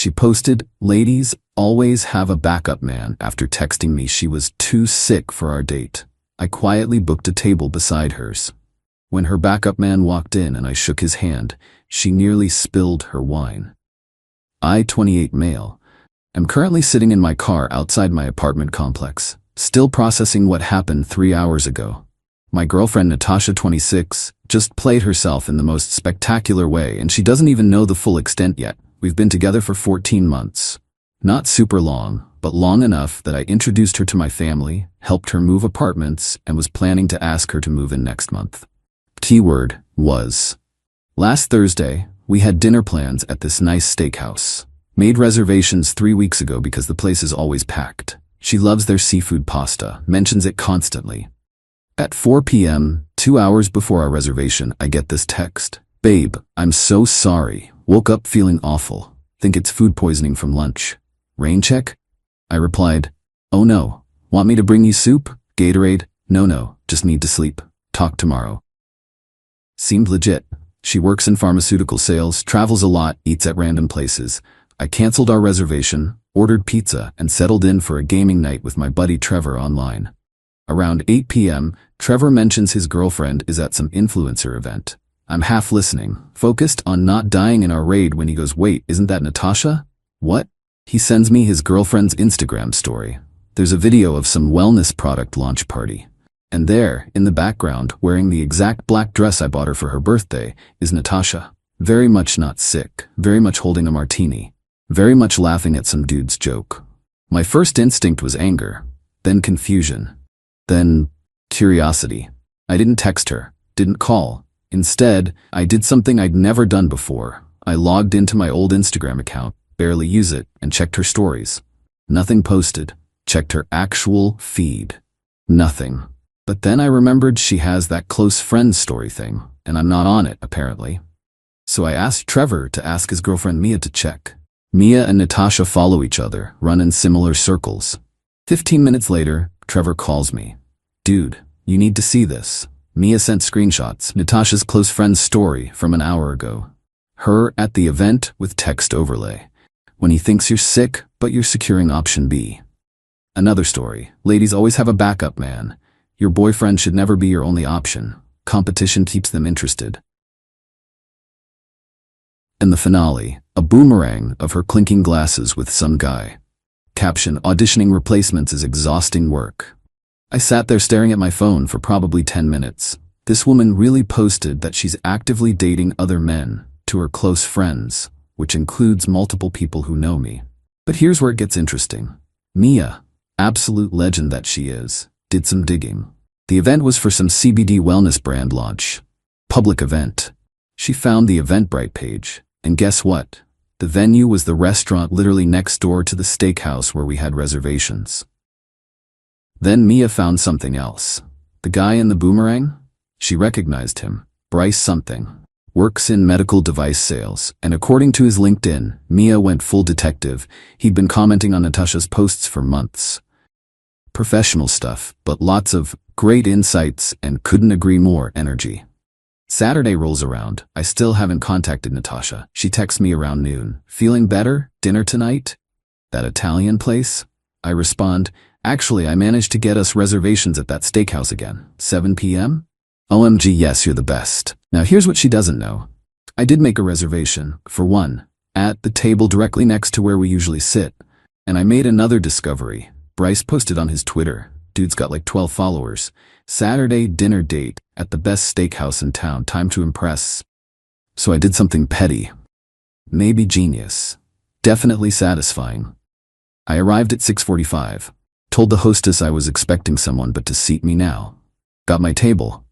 She posted, "Ladies, always have a backup man," after texting me she was too sick for our date. I quietly booked a table beside hers. When her backup man walked in and I shook his hand, she nearly spilled her wine. I, 28 male, am currently sitting in my car outside my apartment complex, still processing what happened 3 hours ago. My girlfriend Natasha, 26, just played herself in the most spectacular way, and she doesn't even know the full extent yet. We've been together for 14 months. Not super long, but long enough that I introduced her to my family, helped her move apartments, and was planning to ask her to move in next month. Keyword was. Last Thursday, we had dinner plans at this nice steakhouse. Made reservations 3 weeks ago because the place is always packed. She loves their seafood pasta, mentions it constantly. At 4 p.m., 2 hours before our reservation, I get this text. "Babe, I'm so sorry. Woke up feeling awful. Think it's food poisoning from lunch. Rain check?" I replied, "Oh no. Want me to bring you soup? Gatorade? No, just need to sleep. Talk tomorrow." Seemed legit. She works in pharmaceutical sales, travels a lot, eats at random places. I canceled our reservation, ordered pizza, and settled in for a gaming night with my buddy Trevor online. Around 8 p.m., Trevor mentions his girlfriend is at some influencer event. I'm half listening, focused on not dying in our raid, when he goes, "Wait, isn't that Natasha?" "What?" He sends me his girlfriend's Instagram story. There's a video of some wellness product launch party. And there, in the background, wearing the exact black dress I bought her for her birthday, is Natasha. Very much not sick, very much holding a martini, very much laughing at some dude's joke. My first instinct was anger, then confusion, then curiosity. I didn't text her, didn't call. Instead, I did something I'd never done before. I logged into my old Instagram account, barely use it, and checked her stories. Nothing posted. Checked her actual feed. Nothing. But then I remembered she has that close friends story thing, and I'm not on it, apparently. So I asked Trevor to ask his girlfriend Mia to check. Mia and Natasha follow each other, run in similar circles. 15 minutes later, Trevor calls me. "Dude, you need to see this." Mia sent screenshots, Natasha's close friend's story from an hour ago. Her at the event with text overlay. "When he thinks you're sick, but you're securing option B." Another story. "Ladies always have a backup man. Your boyfriend should never be your only option. Competition keeps them interested." And the finale, a boomerang of her clinking glasses with some guy. Caption: "Auditioning replacements is exhausting work." I sat there staring at my phone for probably 10 minutes. This woman really posted that she's actively dating other men, to her close friends, which includes multiple people who know me. But here's where it gets interesting. Mia, absolute legend that she is, did some digging. The event was for some CBD wellness brand launch. Public event. She found the Eventbrite page, and guess what? The venue was the restaurant literally next door to the steakhouse where we had reservations. Then Mia found something else. The guy in the boomerang? She recognized him. Bryce something. Works in medical device sales, and according to his LinkedIn, Mia went full detective. He'd been commenting on Natasha's posts for months. Professional stuff, but lots of great insights and couldn't agree more energy. Saturday rolls around. I still haven't contacted Natasha. She texts me around noon. "Feeling better? Dinner tonight? That Italian place?" I respond, "Actually, I managed to get us reservations at that steakhouse again. 7 p.m.? OMG, yes, you're the best." Now here's what she doesn't know. I did make a reservation, for one, at the table directly next to where we usually sit. And I made another discovery. Bryce posted on his Twitter. Dude's got like 12 followers. "Saturday dinner date at the best steakhouse in town. Time to impress." So I did something petty. Maybe genius. Definitely satisfying. I arrived at 6:45. Told the hostess I was expecting someone but to seat me now. Got my table.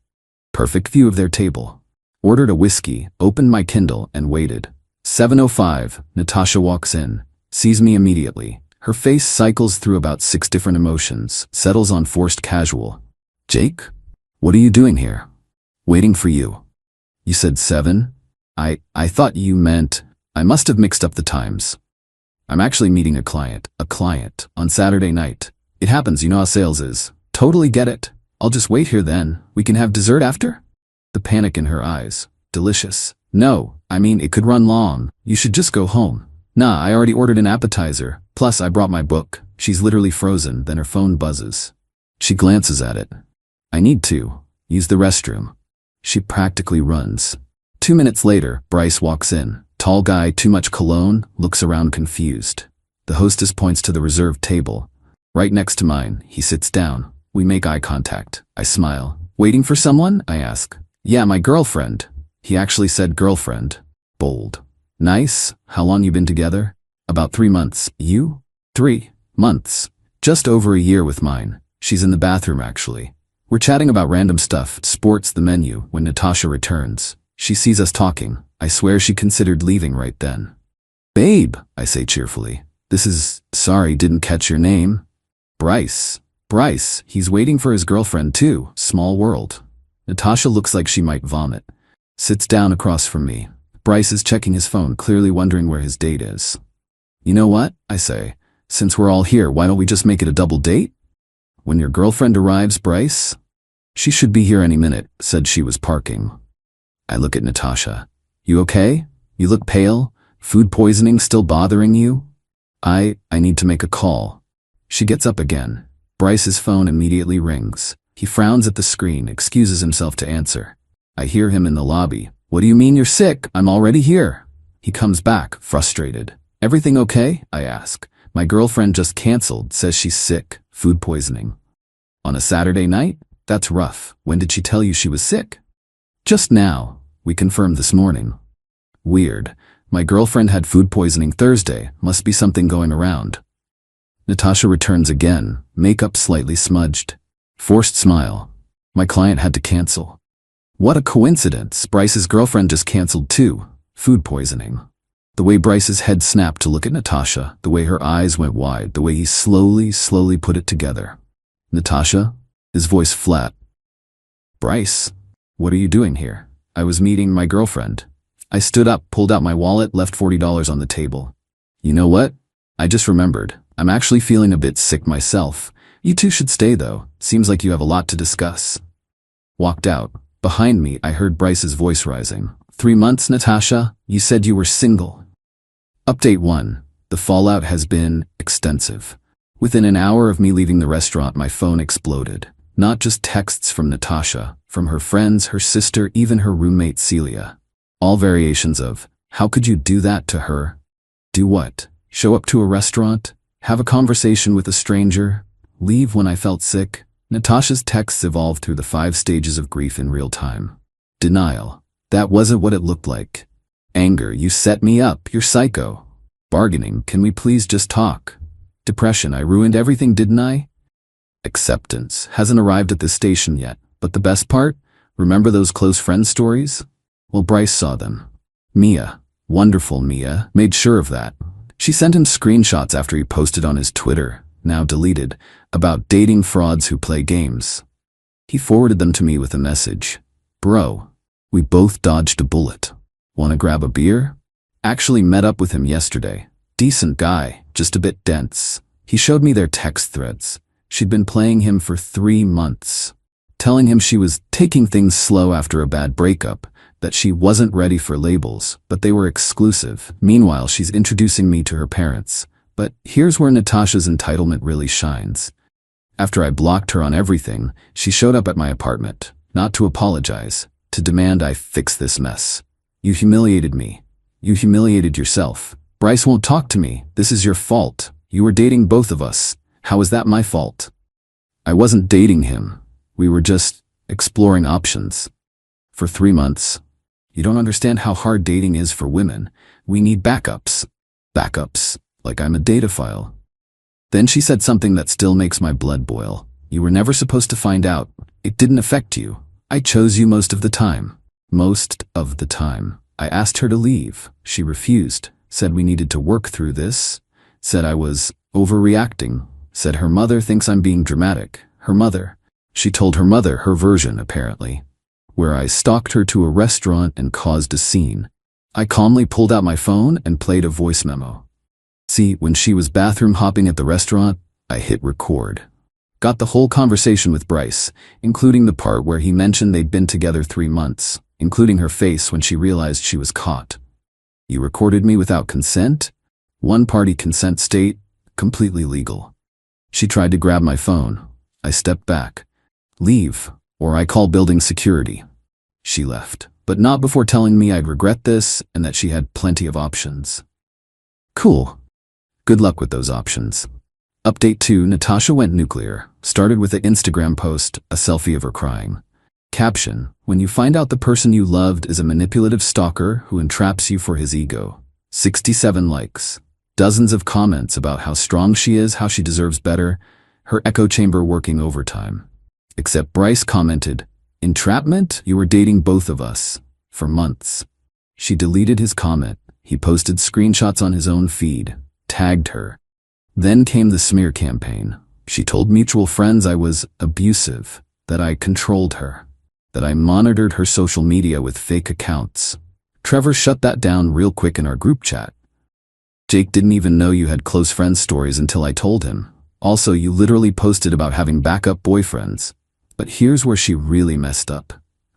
Perfect view of their table. Ordered a whiskey, opened my Kindle, and waited. 7:05, Natasha walks in, sees me immediately. Her face cycles through about 6 different emotions, settles on forced casual. "Jake? What are you doing here?" "Waiting for you." "You said 7? I thought you meant..." I must have mixed up the times. "I'm actually meeting a client, on Saturday night. It happens, you know how sales is." "Totally get it. I'll just wait here then. We can have dessert after?" The panic in her eyes. Delicious. "No, I mean it could run long. You should just go home." Nah, I already ordered an appetizer. Plus, I brought my book. She's literally frozen, then her phone buzzes. She glances at it. I need to use the restroom. She practically runs. 2 minutes later, Bryce walks in. Tall guy, too much cologne, looks around confused. The hostess points to the reserved table. Right next to mine, he sits down. We make eye contact. I smile. Waiting for someone? I ask. Yeah, my girlfriend. He actually said girlfriend. Bold. Nice. How long you been together? About 3 months. You? 3 months. Just over a year with mine. She's in the bathroom actually. We're chatting about random stuff, sports, the menu, when Natasha returns. She sees us talking. I swear she considered leaving right then. Babe, I say cheerfully. Sorry, didn't catch your name. Bryce. Bryce, he's waiting for his girlfriend too. Small world. Natasha looks like she might vomit. Sits down across from me. Bryce is checking his phone, clearly wondering where his date is. You know what? I say. Since we're all here, why don't we just make it a double date? When your girlfriend arrives, Bryce? She should be here any minute, said she was parking. I look at Natasha. You okay? You look pale. Food poisoning still bothering you? I need to make a call. She gets up again. Bryce's phone immediately rings. He frowns at the screen, excuses himself to answer. I hear him in the lobby. What do you mean you're sick? I'm already here. He comes back, frustrated. Everything okay? I ask. My girlfriend just canceled, says she's sick, food poisoning. On a Saturday night? That's rough. When did she tell you she was sick? Just now. We confirmed this morning. Weird. My girlfriend had food poisoning Thursday. Must be something going around. Natasha returns again, makeup slightly smudged. Forced smile. My client had to cancel. What a coincidence. Bryce's girlfriend just canceled too. Food poisoning. The way Bryce's head snapped to look at Natasha, the way her eyes went wide, the way he slowly put it together. Natasha? His voice flat. Bryce, what are you doing here? I was meeting my girlfriend. I stood up, pulled out my wallet, left $40 on the table. You know what? I just remembered. I'm actually feeling a bit sick myself. You two should stay though. Seems like you have a lot to discuss. Walked out. Behind me, I heard Bryce's voice rising. 3 months, Natasha? You said you were single. Update 1. The fallout has been extensive. Within an hour of me leaving the restaurant, my phone exploded. Not just texts from Natasha, from her friends, her sister, even her roommate Celia. All variations of, how could you do that to her? Do what? Show up to a restaurant? Have a conversation with a stranger? Leave when I felt sick? Natasha's texts evolved through the 5 stages of grief in real time. Denial. That wasn't what it looked like. Anger. You set me up. You're psycho. Bargaining. Can we please just talk? Depression. I ruined everything, didn't I? Acceptance. Hasn't arrived at this station yet. But the best part? Remember those close friend stories? Well, Bryce saw them. Mia. Wonderful Mia. Made sure of that. She sent him screenshots after he posted on his Twitter, now deleted, about dating frauds who play games. He forwarded them to me with a message. Bro, we both dodged a bullet. Wanna grab a beer? Actually met up with him yesterday. Decent guy, just a bit dense. He showed me their text threads. She'd been playing him for 3 months. Telling him she was taking things slow after a bad breakup, that she wasn't ready for labels, but they were exclusive. Meanwhile, she's introducing me to her parents. But here's where Natasha's entitlement really shines. After I blocked her on everything, she showed up at my apartment, not to apologize, to demand I fix this mess. You humiliated me. You humiliated yourself. Bryce won't talk to me. This is your fault. You were dating both of us. How is that my fault? I wasn't dating him. We were just exploring options. For 3 months. You don't understand how hard dating is for women. We need backups. Backups. Like I'm a data file. Then she said something that still makes my blood boil. You were never supposed to find out. It didn't affect you. I chose you most of the time. Most of the time. I asked her to leave. She refused. Said we needed to work through this. Said I was overreacting. Said her mother thinks I'm being dramatic. Her mother. She told her mother her version, apparently. Where I stalked her to a restaurant and caused a scene. I calmly pulled out my phone and played a voice memo. See, when she was bathroom hopping at the restaurant, I hit record. Got the whole conversation with Bryce, including the part where he mentioned they'd been together 3 months, including her face when she realized she was caught. You recorded me without consent? One-party consent state, completely legal. She tried to grab my phone. I stepped back. Leave, or I call building security. She left, but not before telling me I'd regret this and that she had plenty of options. Cool. Good luck with those options. Update 2: Natasha went nuclear. Started with an Instagram post, a selfie of her crying. Caption: when you find out the person you loved is a manipulative stalker who entraps you for his ego. 67 likes. Dozens of comments about how strong she is, how she deserves better, her echo chamber working overtime. Except Bryce commented, "Entrapment? You were dating both of us. For months." She deleted his comment. He posted screenshots on his own feed, tagged her. Then came the smear campaign. She told mutual friends I was abusive, that I controlled her, that I monitored her social media with fake accounts. Trevor shut that down real quick in our group chat. Jake didn't even know you had close friend stories until I told him. Also, you literally posted about having backup boyfriends. But here's where she really messed up.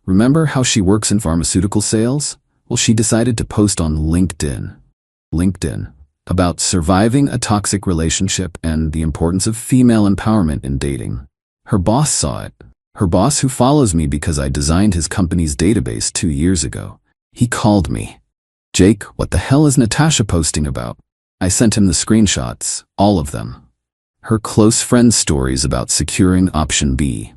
Remember how she works in pharmaceutical sales? Well, she decided to post on LinkedIn about surviving a toxic relationship and the importance of female empowerment in dating. Her boss saw it. Her boss, who follows me because I designed his company's database 2 years ago. He called me. "Jake, what the hell is Natasha posting about?" I sent him the screenshots, all of them. Her close friend stories about securing option B.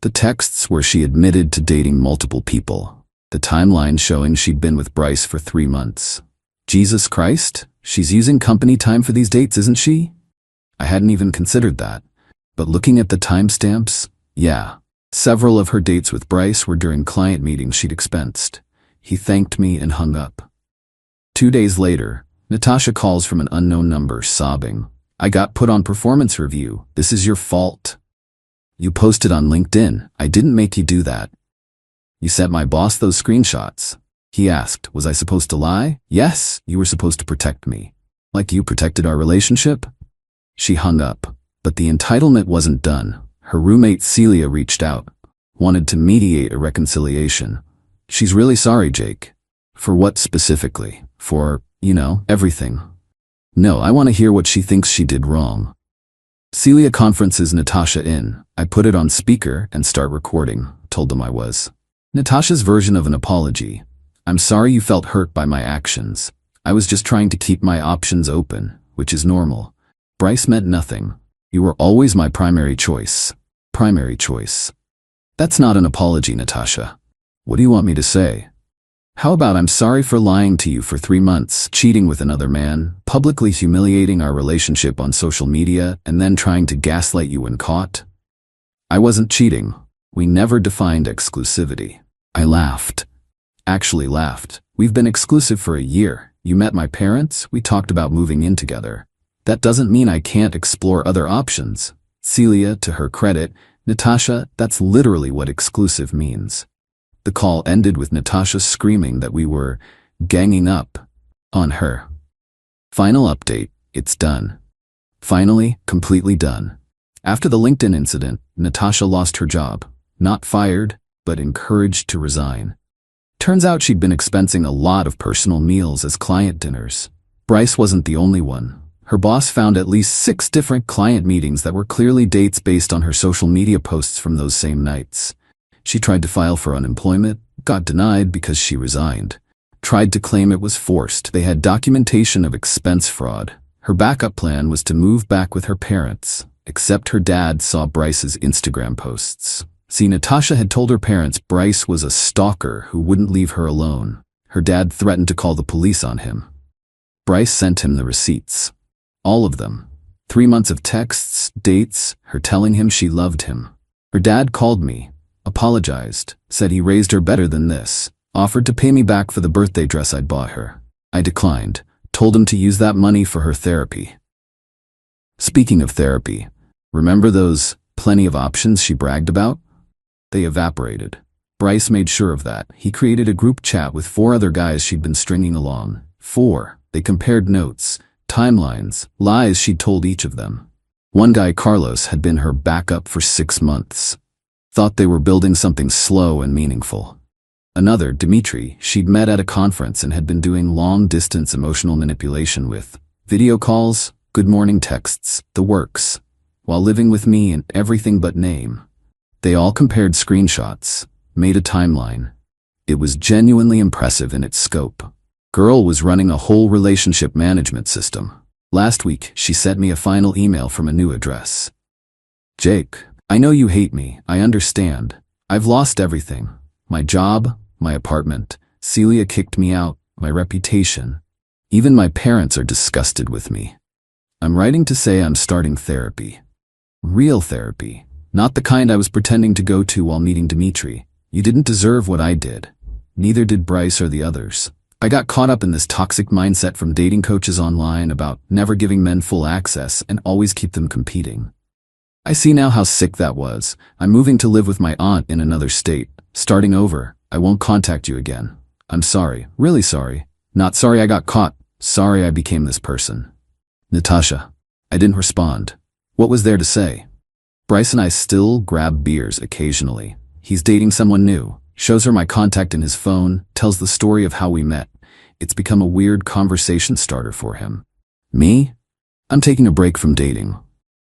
The texts where she admitted to dating multiple people. The timeline showing she'd been with Bryce for 3 months. Jesus Christ, she's using company time for these dates, isn't she? I hadn't even considered that. But looking at the timestamps, yeah. Several of her dates with Bryce were during client meetings she'd expensed. He thanked me and hung up. 2 days later, Natasha calls from an unknown number, sobbing. "I got put on performance review. This is your fault. You posted on LinkedIn. I didn't make you do that. You sent my boss those screenshots." He asked, "Was I supposed to lie?" "Yes, you were supposed to protect me. Like you protected our relationship." She hung up, but the entitlement wasn't done. Her roommate Celia reached out, wanted to mediate a reconciliation. "She's really sorry, Jake." "For what specifically?" "For, everything." "No, I want to hear what she thinks she did wrong." Celia conferences Natasha in. I put it on speaker and start recording, told them I was. Natasha's version of an apology. "I'm sorry you felt hurt by my actions. I was just trying to keep my options open, which is normal. Bryce meant nothing. You were always my primary choice." Primary choice. That's not an apology, Natasha. What do you want me to say? How about "I'm sorry for lying to you for 3 months, cheating with another man, publicly humiliating our relationship on social media, and then trying to gaslight you when caught? I wasn't cheating. We never defined exclusivity." I laughed. Actually laughed. "We've been exclusive for a year. You met my parents, we talked about moving in together. That doesn't mean I can't explore other options." Celia, to her credit, "Natasha, that's literally what exclusive means." The call ended with Natasha screaming that we were ganging up on her. Final update, it's done. Finally, completely done. After the LinkedIn incident, Natasha lost her job. Not fired, but encouraged to resign. Turns out she'd been expensing a lot of personal meals as client dinners. Bryce wasn't the only one. Her boss found at least 6 different client meetings that were clearly dates based on her social media posts from those same nights. She tried to file for unemployment, got denied because she resigned. Tried to claim it was forced. They had documentation of expense fraud. Her backup plan was to move back with her parents, except her dad saw Bryce's Instagram posts. See, Natasha had told her parents Bryce was a stalker who wouldn't leave her alone. Her dad threatened to call the police on him. Bryce sent him the receipts. All of them. 3 months of texts, dates, her telling him she loved him. Her dad called me, apologized, said he raised her better than this, offered to pay me back for the birthday dress I'd bought her. I declined, told him to use that money for her therapy. Speaking of therapy, remember those plenty of options she bragged about? They evaporated. Bryce made sure of that. He created a group chat with 4 other guys she'd been stringing along. 4. They compared notes, timelines, lies she'd told each of them. One guy, Carlos, had been her backup for 6 months. Thought they were building something slow and meaningful. Another, Dimitri, she'd met at a conference and had been doing long-distance emotional manipulation with. Video calls, good morning texts, the works. While living with me and everything but name. They all compared screenshots, made a timeline. It was genuinely impressive in its scope. Girl was running a whole relationship management system. Last week, she sent me a final email from a new address. Jake, I know you hate me, I understand. I've lost everything. My job, my apartment. Celia kicked me out, my reputation. Even my parents are disgusted with me. I'm writing to say I'm starting therapy. Real therapy. Not the kind I was pretending to go to while meeting Dimitri. You didn't deserve what I did. Neither did Bryce or the others. I got caught up in this toxic mindset from dating coaches online about never giving men full access and always keep them competing. I see now how sick that was. I'm moving to live with my aunt in another state. Starting over. I won't contact you again. I'm sorry. Really sorry. Not sorry I got caught. Sorry I became this person. Natasha. I didn't respond. What was there to say? Bryce and I still grab beers occasionally. He's dating someone new. Shows her my contact in his phone. Tells the story of how we met. It's become a weird conversation starter for him. Me? I'm taking a break from dating.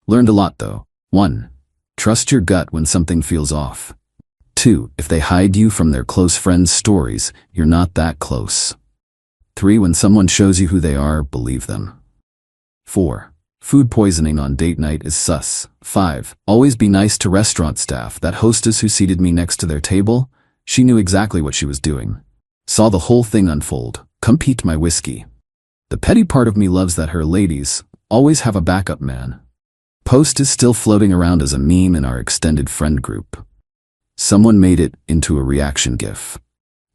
Learned a lot though. 1. Trust your gut when something feels off. 2. If they hide you from their close friends' stories, you're not that close. 3. When someone shows you who they are, believe them. 4. Food poisoning on date night is sus. 5. Always be nice to restaurant staff. That hostess who seated me next to their table, she knew exactly what she was doing. Saw the whole thing unfold. Compete my whiskey. The petty part of me loves that her ladies always have a backup man. Post is still floating around as a meme in our extended friend group. Someone made it into a reaction gif.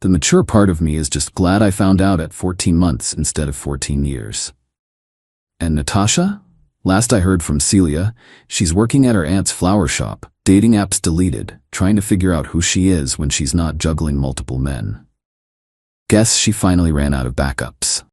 The mature part of me is just glad I found out at 14 months instead of 14 years. And Natasha? Last I heard from Celia, she's working at her aunt's flower shop, dating apps deleted, trying to figure out who she is when she's not juggling multiple men. Guess she finally ran out of backups.